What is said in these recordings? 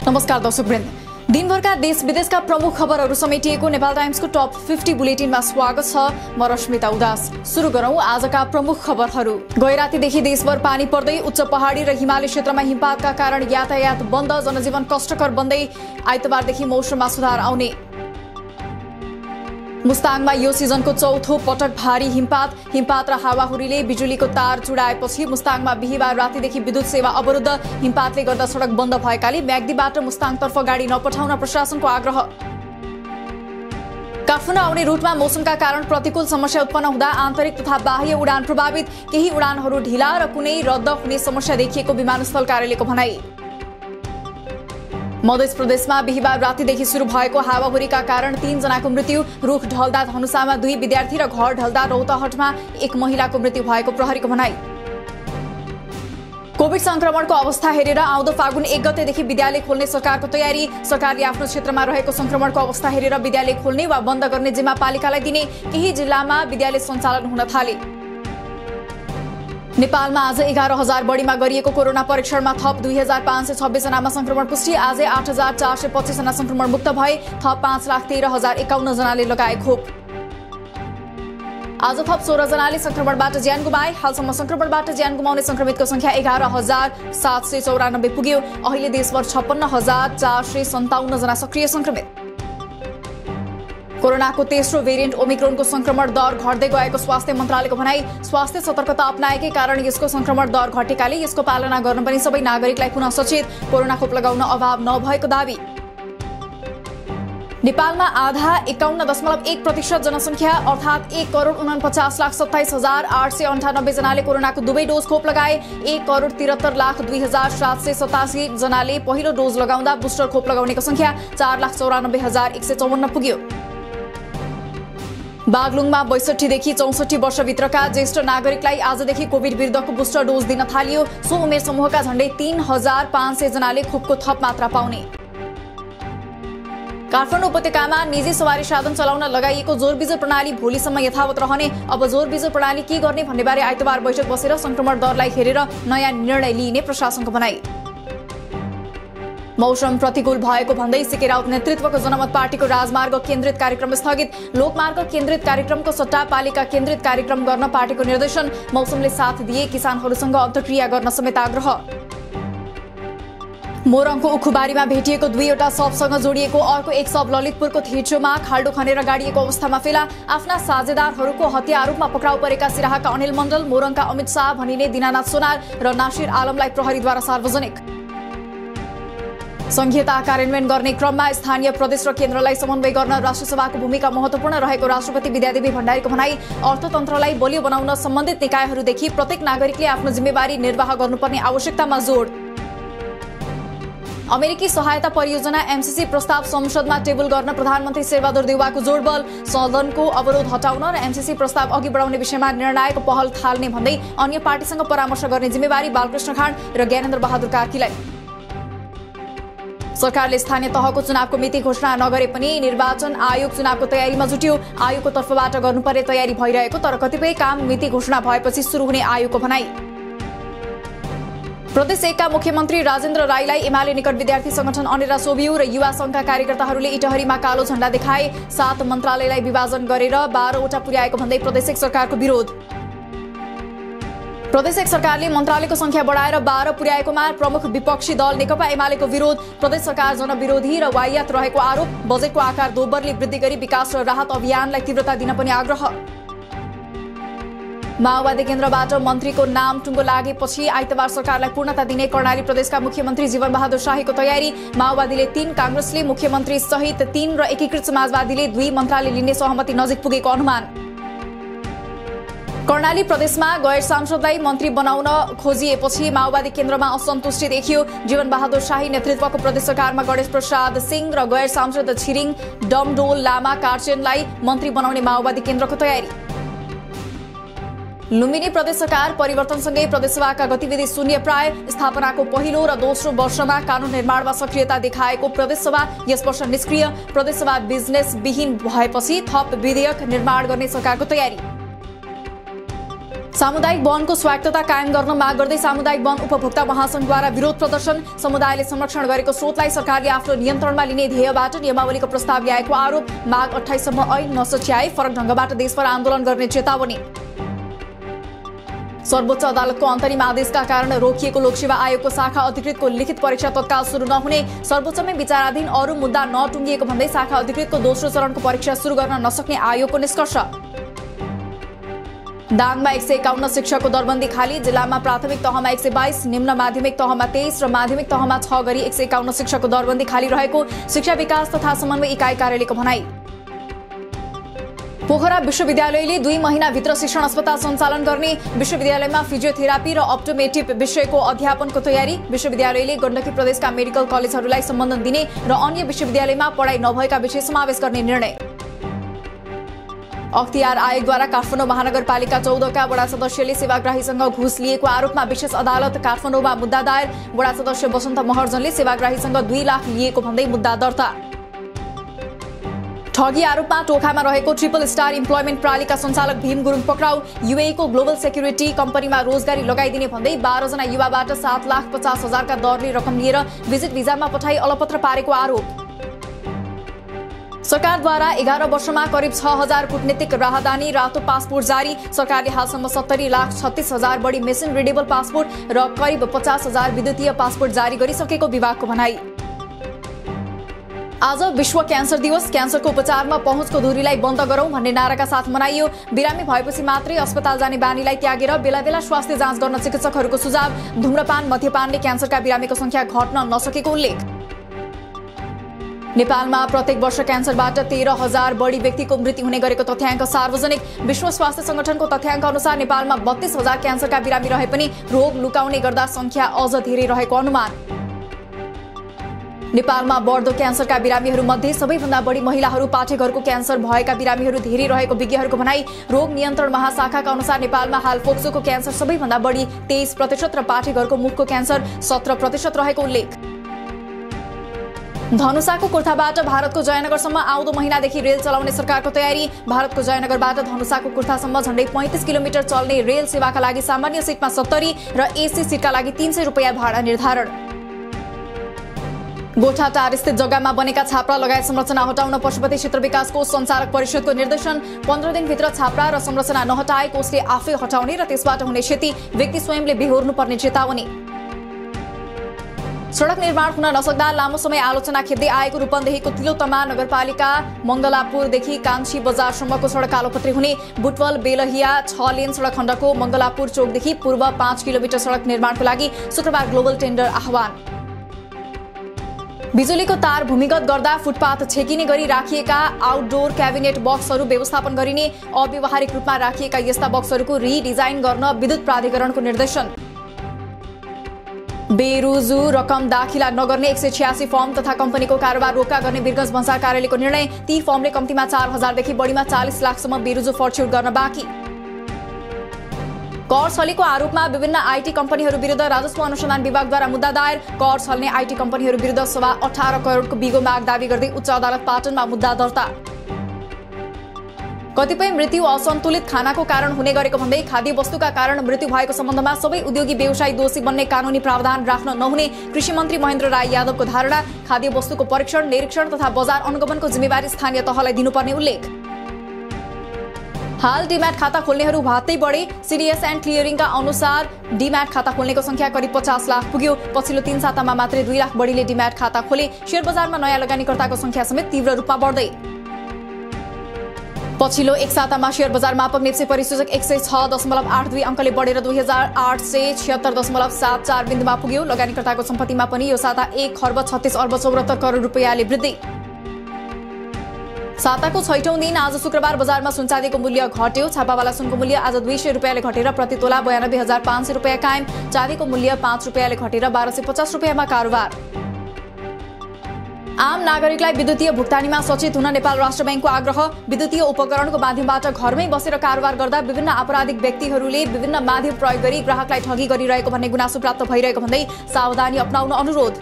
नमस्कार दर्शकवृन्द, दिनभरका देश विदेशका प्रमुख खबरहरू समेटिएको नेपाल टाइम्सको टप 50 बुलेटिनमा स्वागत छ। म रश्मिता उदास। सुरु गरौं आजका प्रमुख खबरहरू। गैरातीदेखि देशभर पानी पर्दै उच्च पहाडी र हिमाली क्षेत्रमा हिमपातका कारण यातायात बन्द, जनजीवन कष्टकर बन्दै आइतबारदेखि मौसममा सुधार आउने। मुस्ताङमा यो सिजनको चौथो पटक भारी हिमपात र हावाहुरीले बिजुलीको तार चुडाएपछि मुस्ताङमा बिहीबार रातिदेखि विद्युत सेवा अवरुद्ध। हिमपातले गर्दा सडक बन्द भएकाले म्याग्दीबाट मुस्ताङतर्फ गाडी नपठाउन प्रशासनको आग्रह। काठमाडौँ आउने रूटमा मौसमका कारण प्रतिकूल समस्या उत्पन्न हुँदा आन्तरिक तथा बाह्य उडान प्रभावित, केही उडानहरू ढिला र कुनै रद्द हुने समस्या देखिएको विमानस्थल कार्यालयको भनाई। मध्य प्रदेशमा बिहीबार रातिदेखि सुरु भएको हावाहुरीका कारण 3 जनाको मृत्यु। रुख ढल्दा धनुषामा 2 विद्यार्थी र घर ढल्दा रौतहटमा 1 महिलाको मृत्यु भएको प्रहरीको भनाई। कोभिड संक्रमणको अवस्था हेरेर आउँदो फागुन 1 गतेदेखि विद्यालय खोल्ने सरकारको तयारी। सरकारले आफ्नो क्षेत्रमा रहेको संक्रमणको अवस्था हेरेर विद्यालय खोल्ने वा बन्द गर्ने जिम्मा पालिकालाई दिने। केही जिल्लामा विद्यालय सञ्चालन हुन थाले। नेपालमा आज 11,000 बढीमा गरिएको कोरोना परीक्षणमा थप 2,526 जनामा संक्रमण पुष्टि। आजै 8,425 जना संक्रमण मुक्त भए। थप 5,13,051 जनाले लगाए खोप। आज थप 16 जनाले संक्रमणबाट ज्यान गुमाए। हालसम्म संक्रमणबाट ज्यान गुमाउने संक्रमितको संख्या 11,794 पुग्यो। अहिले देशभर 56,457 जना सक्रिय संक्रमित। कोरोनाको तेस्रो भेरिएन्ट ओमिक्रोनको संक्रमण दर घट्दै गएको स्वास्थ्य मन्त्रालयको भनाई। स्वास्थ्य सतर्कता अपनाएकै कारण यसको संक्रमण दर घटेकाले यसको पालना गर्न पनि सबै नागरिकलाई पुनः सचेत। कोरोना खोप लगाउन अभाव नभएको दावी। नेपालमा आधा 51.1% जनसङ्ख्या अर्थात् 1,49,27,27,898 जनाले कोरोनाको दुवै डोज खोप लगाए। 1,73,02,787 जनाले पहिलो डोज लगाउँदा बुस्टर खोप लगाउनेको संख्या 4,94,154 पुग्यो। बागलुङमा 62 देखि 64 वर्षभित्रका ज्येष्ठ नागरिकलाई आजदेखि कोभिड विरुद्धको बुस्टर डोज दिन थालियो। सो उमेर समूहका झण्डै 3,500 जनाले खोपको थप मात्रा पाउने। काठमाडौँ उपत्यकामा निजी सवारी साधन चलाउन लगाइएको जोरबिजोर प्रणाली भोलिसम्म यथावत रहने। अब जोरबिजोर प्रणाली के गर्ने भन्नेबारे आइतबार बैठक बसेर संक्रमण दरलाई हेरेर नयाँ निर्णय लिइने प्रशासनको भनाई। मौसम प्रतिकूल भएको भन्दै सीके राउत नेतृत्वको जनमत पार्टीको राजमार्ग केन्द्रित कार्यक्रम स्थगित। लोकमार्ग केन्द्रित कार्यक्रमको सट्टा पालिका केन्द्रित कार्यक्रम गर्न पार्टीको निर्देशन। मौसमले साथ दिए किसानहरूसँग अन्तर्क्रिया गर्न समेत आग्रह। मोरङको उखुबारीमा भेटिएको 2वटा शवसँग जोडिएको अर्को एक शव ललितपुरको थिचोमा खाल्डो खनेर गाडिएको अवस्थामा फेला। आफ्ना साझेदारहरूको हत्या आरोपमा पक्राउ परेका सिराहाका अनिल मण्डल, मोरङका अमित शाह भनिने दिनानाथ सोनार र नासिर आलमलाई प्रहरीद्वारा सार्वजनिक। संघीयता कार्यान्वयन गर्ने क्रममा स्थानीय प्रदेश र केन्द्रलाई समन्वय गर्न राष्ट्रसभाको भूमिका महत्वपूर्ण रहेको राष्ट्रपति विद्यादेवी भण्डारीको भनाई। अर्थतन्त्रलाई बलियो बनाउन सम्बन्धित निकायहरूदेखि प्रत्येक नागरिकले आफ्नो जिम्मेवारी निर्वाह गर्नुपर्ने आवश्यकतामा जोड। अमेरिकी सहायता परियोजना एमसीसी प्रस्ताव संसदमा टेबल गर्न प्रधानमन्त्री शेरबहादुर देउवाको जोडबल। सदनको अवरोध हटाउन र एमसीसी प्रस्ताव अघि बढाउने विषयमा निर्णायक पहल थाल्ने भन्दै अन्य पार्टीसँग परामर्श गर्ने जिम्मेवारी बालकृष्ण खाँड र ज्ञानेन्द्र बहादुर कार्कीलाई। सरकारले स्थानीय तहको चुनावको मिति घोषणा नगरे पनि निर्वाचन आयोग चुनावको तयारीमा जुट्यो। आयोगको तर्फबाट गर्नुपर्ने तयारी भइरहेको तर कतिपय काम मिति घोषणा भएपछि सुरु हुने आयोगको भनाई। प्रदेश 1 का मुख्यमन्त्री राजेन्द्र राईलाई एमाले निकट विद्यार्थी संगठन अनेरा सोभियु र युवा संघका कार्यकर्ताहरूले इटहरीमा कालो झण्डा देखाए। 7 मन्त्रालयलाई विभाजन गरेर 12वटा पुर्याएको भन्दै प्रदेश 1 सरकारको विरोध। प्रदेश 1 सरकारले मन्त्रालयको संख्या बढाएर 12 पुर्याएकोमा प्रमुख विपक्षी दल नेकपा एमालेको विरोध। प्रदेश सरकार जनविरोधी र वाहियात रहेको आरोप। बजेटको आकार दोब्बरले वृद्धि गरी विकास र राहत अभियानलाई तीव्रता दिन पनि आग्रह। माओवादी केन्द्रबाट मन्त्रीको नाम टुङ्गो लागेपछि आइतबार सरकारलाई पूर्णता दिने कर्णाली प्रदेशका मुख्यमन्त्री जीवनबहादुर शाहीको तयारी। माओवादीले 3, कांग्रेसले मुख्यमन्त्री सहित 3 र एकीकृत समाजवादीले 2 मन्त्रालय लिने सहमति नजिक पुगेको अनुमान। कर्णाली प्रदेशमा गैर सांसदलाई मन्त्री बनाउन खोजिएपछि माओवादी केन्द्रमा असन्तुष्टि देखियो। जीवनबहादुर शाही नेतृत्वको प्रदेश सरकारमा गणेश प्रसाद सिंह र गैर सांसद छिरिङ डमडोल लामा कार्चेनलाई मन्त्री बनाउने माओवादी केन्द्रको तयारी। लुम्बिनी प्रदेश सरकार परिवर्तनसँगै प्रदेशसभाका गतिविधि शून्य प्राय। स्थापनाको पहिलो र दोस्रो वर्षमा कानून निर्माणमा सक्रियता देखाएको प्रदेशसभा यस वर्ष निष्क्रिय। प्रदेशसभा बिजनेस विहीन भएपछि थप विधेयक निर्माण गर्ने सरकारको तयारी। सामुदायिक वनको स्वायत्तता कायम गर्न माग गर्दै सामुदायिक वन उपभोक्ता महासंघद्वारा विरोध प्रदर्शन। समुदायले संरक्षण गरेको स्रोतलाई सरकारले आफ्नो नियन्त्रणमा लिने ध्येयबाट नियमावलीको प्रस्ताव ल्याएको आरोप। माग 28 सम्म ऐन नसच्याए फरक ढंगबाट देशभर आन्दोलन गर्ने चेतावनी। सर्वोच्च अदालतको अन्तरिम आदेशका कारण रोकिएको लोकसेवा आयोगको शाखा अधिकृतको लिखित परीक्षा तत्काल सुरु नहुने, सर्वोच्चमै विचाराधीन अरू मुद्दा नटुङ्गिएको भन्दै शाखा अधिकृतको दोस्रो चरणको परीक्षा सुरु गर्न नसक्ने आयोगको निष्कर्ष। दाङमा 151 शिक्षकको दरबन्दी खाली। जिल्लामा प्राथमिक तहमा 122, निम्न माध्यमिक तहमा 23 र माध्यमिक तहमा 6 गरी 151 शिक्षकको दरबन्दी खाली रहेको शिक्षा विकास तथा समन्वय इकाइ कार्यालयको भनाई। पोखरा विश्वविद्यालयले 2 महिनाभित्र शिक्षण अस्पताल सञ्चालन गर्ने। विश्वविद्यालयमा फिजियोथेरापी र अप्टोमेटिभ विषयको अध्यापनको तयारी। विश्वविद्यालयले गण्डकी प्रदेशका मेडिकल कलेजहरूलाई सम्बन्धन दिने र अन्य विश्वविद्यालयमा पढाइ नभएका विषय समावेश गर्ने निर्णय। अख्तियार आयोगद्वारा काठमाडौँ महानगरपालिका 14 का वडा सदस्यले सेवाग्राहीसँग घुस लिएको आरोपमा विशेष अदालत काठमाडौँमा मुद्दा दायर। वडा सदस्य वसन्त महर्जनले सेवाग्राहीसँग 2 लाख लिएको भन्दै मुद्दा दर्ता। ठगी आरोपमा टोखामा रहेको ट्रिपल स्टार इम्प्लोइमेन्ट प्रणालीका सञ्चालक भीम गुरुङ पक्राउ। युएईको ग्लोबल सेक्युरिटी कम्पनीमा रोजगारी लगाइदिने भन्दै 12 जना युवाबाट 7,50,000 का दरले रकम लिएर भिजिट भिजामा पठाई अलपत्र पारेको आरोप। सरकारद्वारा 11 वर्षमा करिब 6,000 कूटनीतिक राहदानी रातो पासपोर्ट जारी। सरकारले हालसम्म 70,36,000 बढी मेसिन रिडेबल पासपोर्ट र करिब 50,000 विद्युतीय पासपोर्ट जारी गरिसकेको विभागको भनाई। आज विश्व क्यान्सर दिवस। क्यान्सरको उपचारमा पहुँचको दूरीलाई बन्द गरौं भन्ने नाराका साथ मनाइयो। बिरामी भएपछि मात्रै अस्पताल जाने बानीलाई त्यागेर बेला बेला स्वास्थ्य जाँच गर्न चिकित्सकहरूको सुझाव। धूम्रपान मध्यपानले क्यान्सरका बिरामीको संख्या घट्न नसकेको उल्लेख। नेपालमा प्रत्येक वर्ष क्यान्सरबाट 13,000 बढी व्यक्तिको मृत्यु हुने गरेको तथ्याङ्क सार्वजनिक। विश्व स्वास्थ्य संगठनको तथ्याङ्क अनुसार नेपालमा 32,000 क्यान्सरका बिरामी रहे पनि रोग लुकाउने गर्दा संख्या अझ धेरै रहेको अनुमान। नेपालमा बढ्दो क्यान्सरका बिरामीहरूमध्ये सबैभन्दा बढी महिलाहरू, पाठेघरको क्यान्सर भएका बिरामीहरू धेरै रहेको विज्ञहरूको भनाई। रोग नियन्त्रण महाशाखाका अनुसार नेपालमा हाल फोक्सोको क्यान्सर सबैभन्दा बढी 23% र पाठेघरको मुखको क्यान्सर 17% रहेको उल्लेख। धनुषाको कुर्थाबाट भारतको जयनगरसम्म आउँदो महिनादेखि रेल चलाउने सरकारको तयारी। भारतको जयनगरबाट धनुषाको कुर्थासम्म झण्डै 35 किलोमिटर चल्ने रेल सेवाका लागि सामान्य सिटमा 70 र एसी सिटका लागि 300 रुपैयाँ भाडा निर्धारण। गोठाटार स्थित जग्गामा बनेका छाप्रा लगायत संरचना हटाउन पशुपति क्षेत्र विकास कोष सञ्चालक परिषदको निर्देशन। 15 दिनभित्र छाप्रा र संरचना नहटाए कोषले आफै हटाउने र त्यसबाट हुने क्षति व्यक्ति स्वयंले बेहोर्नुपर्ने चेतावनी। सडक निर्माण हुन नसक्दा लामो समय आलोचना खेप्दै आएको रूपन्देहीको तिलोत्तमा नगरपालिका मंगलापुरदेखि कान्छी बजारसम्मको सडक कालोपत्री हुने। बुटवल बेलहिया 6 लेन सडक खण्डको मंगलापुर चोकदेखि पूर्व 5 किलोमिटर सडक निर्माणको लागि शुक्रबार ग्लोबल टेन्डर आह्वान। बिजुलीको तार भूमिगत गर्दा फुटपाथ छेकिने गरी राखिएका आउटडोर क्याबिनेट बक्सहरू व्यवस्थापन गरिने। अव्यावहारिक रूपमा राखिएका यस्ता बक्सहरूको रिडिजाइन गर्न विद्युत प्राधिकरणको निर्देशन। बेरुजु रकम दाखिला नगर्ने 186 फर्म तथा कम्पनीको कारोबार रोका गर्ने वीरगञ्ज भन्सार कार्यालयको निर्णय। ती फर्मले कम्तीमा 4,000 देखि बढीमा 40 लाखसम्म बेरुजु फर्च्युट गर्न बाँकी। कर छलेको आरोपमा विभिन्न आईटी कम्पनीहरू विरुद्ध राजस्व अनुसन्धान विभागद्वारा मुद्दा दायर। कर छल्ने आईटी कम्पनीहरू विरुद्ध 18.25 करोडको बिगो माग दावी गर्दै उच्च अदालत पाटनमा मुद्दा दर्ता। कतिपय मृत्यु असन्तुलित खानाको कारण हुने गरेको भन्दै खाद्य वस्तुका कारण मृत्यु भएको सम्बन्धमा सबै उद्योगी व्यवसायी दोषी बन्ने कानूनी प्रावधान राख्न नहुने कृषि मन्त्री महेन्द्र राय यादवको धारणा। खाद्य वस्तुको परीक्षण, निरीक्षण तथा बजार अनुगमनको जिम्मेवारी स्थानीय तहलाई दिनुपर्ने उल्लेख। हाल डीम्याट खाता खोल्नेहरू भात्तै बढे। सीडीएस एन्ड क्लियरिङका अनुसार डीम्याट खाता खोल्नेको संख्या करिब 50 लाख पुग्यो। पछिल्लो 3 सातामा मात्रै 2 लाख बढीले डीम्याट खाता खोले। शेयर बजारमा नयाँ लगानीकर्ताको संख्या समेत तीव्र रूपमा बढ्दै। पछिल्लो 1 सातामा शेयर बजार मापक नेप्से परिसूचक 106.82 अङ्कले बढेर 2876.74 बिन्दुमा पुग्यो। लगानीकर्ताको सम्पत्तिमा पनि यो साता 1,36,74 करोड रुपैयाँले वृद्धि। साताको 6औं दिन आज शुक्रबार बजारमा सुनचाँदीको मूल्य घट्यो। छापावाला सुनको मूल्य आज 200 रुपैयाँले घटेर प्रति तोला 92,500 रुपैयाँ कायम। चाँदीको मूल्य 5 रुपैयाँले घटेर 1,250 रुपैयाँमा कारोबार। आम नागरिकलाई विद्युतीय भुक्तानीमा सचेत हुन नेपाल राष्ट्र बैंकको आग्रह। विद्युतीय उपकरणको माध्यमबाट घरमै बसेर कारोबार गर्दा विभिन्न आपराधिक व्यक्तिहरूले विभिन्न माध्यम प्रयोग गरी ग्राहकलाई ठगी गरिरहेको भन्ने गुनासो प्राप्त भइरहेको भन्दै सावधानी अपनाउन अनुरोध।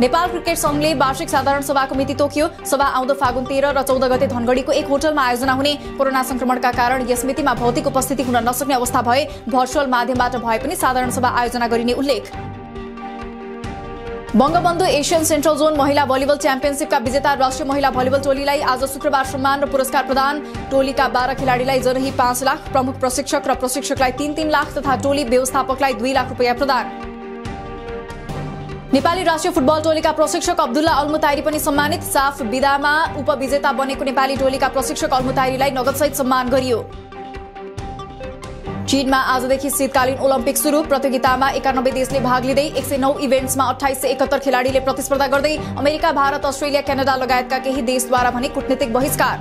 नेपाल क्रिकेट संघले वार्षिक साधारण सभाको मिति तोक्यो। सभा आउँदो फागुन 13 र 14 गते धनगढीको एक होटलमा आयोजना हुने। कोरोना संक्रमणका कारण यस मितिमा भौतिक उपस्थिति हुन नसक्ने अवस्था भए भर्चुअल माध्यमबाट भए पनि साधारण सभा आयोजना गरिने उल्लेख। बंगबन्धु एशियन सेन्ट्रल जोन महिला भलिबल च्याम्पियनशिपका विजेता राष्ट्रिय महिला भलिबल टोलीलाई आज शुक्रबार सम्मान र पुरस्कार प्रदान। टोलीका 12 खेलाडीलाई जरही 5 लाख, प्रमुख प्रशिक्षक र प्रशिक्षकलाई 3-3 लाख तथा टोली व्यवस्थापकलाई 2 लाख रुपैयाँ प्रदान। नेपाली राष्ट्रिय फुटबल टोलीका प्रशिक्षक अब्दुल्ला अल्मुताइरी पनि सम्मानित। साफ विदामा उपविजेता बनेको नेपाली टोलीका प्रशिक्षक अल्मुताइरीलाई नगदसहित सम्मान गरियो। चीनमा आजदेखि शीतकालीन ओलम्पिक सुरु। प्रतियोगितामा 91 देशले भाग लिँदै 109 इभेन्ट्समा 2871 खेलाडीले प्रतिस्पर्धा गर्दै अमेरिका, भारत, अस्ट्रेलिया, क्यानाडा लगायतका केही देशद्वारा भने कूटनीतिक बहिष्कार।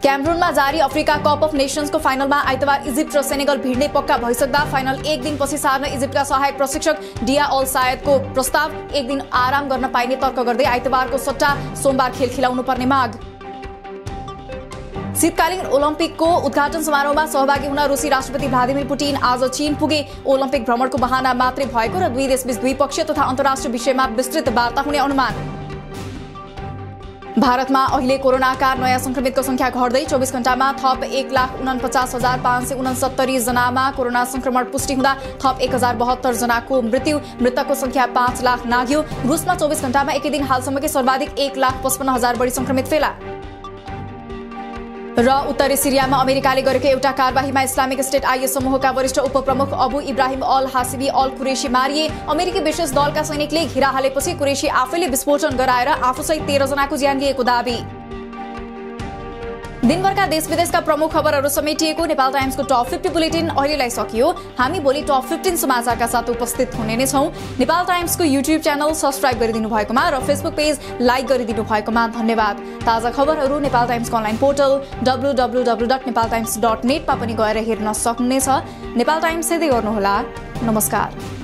क्यामरूनमा जारी अफ्रिका कप अफ नेशन्सको फाइनलमा आइतबार इजिप्ट र सेनेगल भिड्ने पक्का भइसक्दा फाइनल एक दिनपछि सार्न इजिप्टका सहायक प्रशिक्षक डिया अल सायदको प्रस्ताव। एक दिन आराम गर्न पाइने तर्क गर्दै आइतबारको सट्टा सोमबार खेल खेलाउनु पर्ने माग। शीतकालीन ओलम्पिकको उद्घाटन समारोहमा सहभागी हुन रुसी राष्ट्रपति भ्लादिमिर पुटिन आज चीन पुगे। ओलम्पिक भ्रमणको बहाना मात्रै भएको र दुई देशबीच द्विपक्षीय तथा अन्तर्राष्ट्रिय विषयमा विस्तृत वार्ता हुने अनुमान। भारतमा अहिले कोरोनाका नयाँ संक्रमितको संख्या घट्दै 24 घण्टामा थप 1,49,569 जनामा कोरोना संक्रमण पुष्टि हुँदा थप 1,072 जनाको मृत्यु। मृतकको संख्या 5 लाख नाग्यो। रुसमा 24 घण्टामा एकै दिन हालसम्मकै सर्वाधिक 1,55,000 बढी संक्रमित फेला। र उत्तरी सिरियामा अमेरिकाले गरेको एउटा कारबाहीमा इस्लामिक स्टेट आइएस समूहका वरिष्ठ उपप्रमुख Abu Ibrahim al Hashimi al Qurashi मारिए। अमेरिकी विशेष दलका सैनिकले घेरा हालेपछि कुरेशी आफैले विस्फोटन गराएर आफूसहित 13 जनाको ज्यान लिएको दाबी। दिनभरका देश विदेशका प्रमुख खबरहरू समेटिएको नेपाल टाइम्सको टप 50 बुलेटिन अहिलेलाई सकियो। हामी भोलि टप 15 समाचारका साथ उपस्थित हुने नै छौं। नेपाल टाइम्सको युट्युब च्यानल सब्स्क्राइब गरिदिनु भएकोमा र फेसबुक पेज लाइक गरिदिनु भएकोमा धन्यवाद। ताजा खबरहरू नेपाल टाइम्सको अनलाइन पोर्टल www.nepaltimes.net मा पनि गएर हेर्न सक्नुहुनेछ। नेपाल टाइम्स हेर्दै गर्नुहोला। नमस्कार।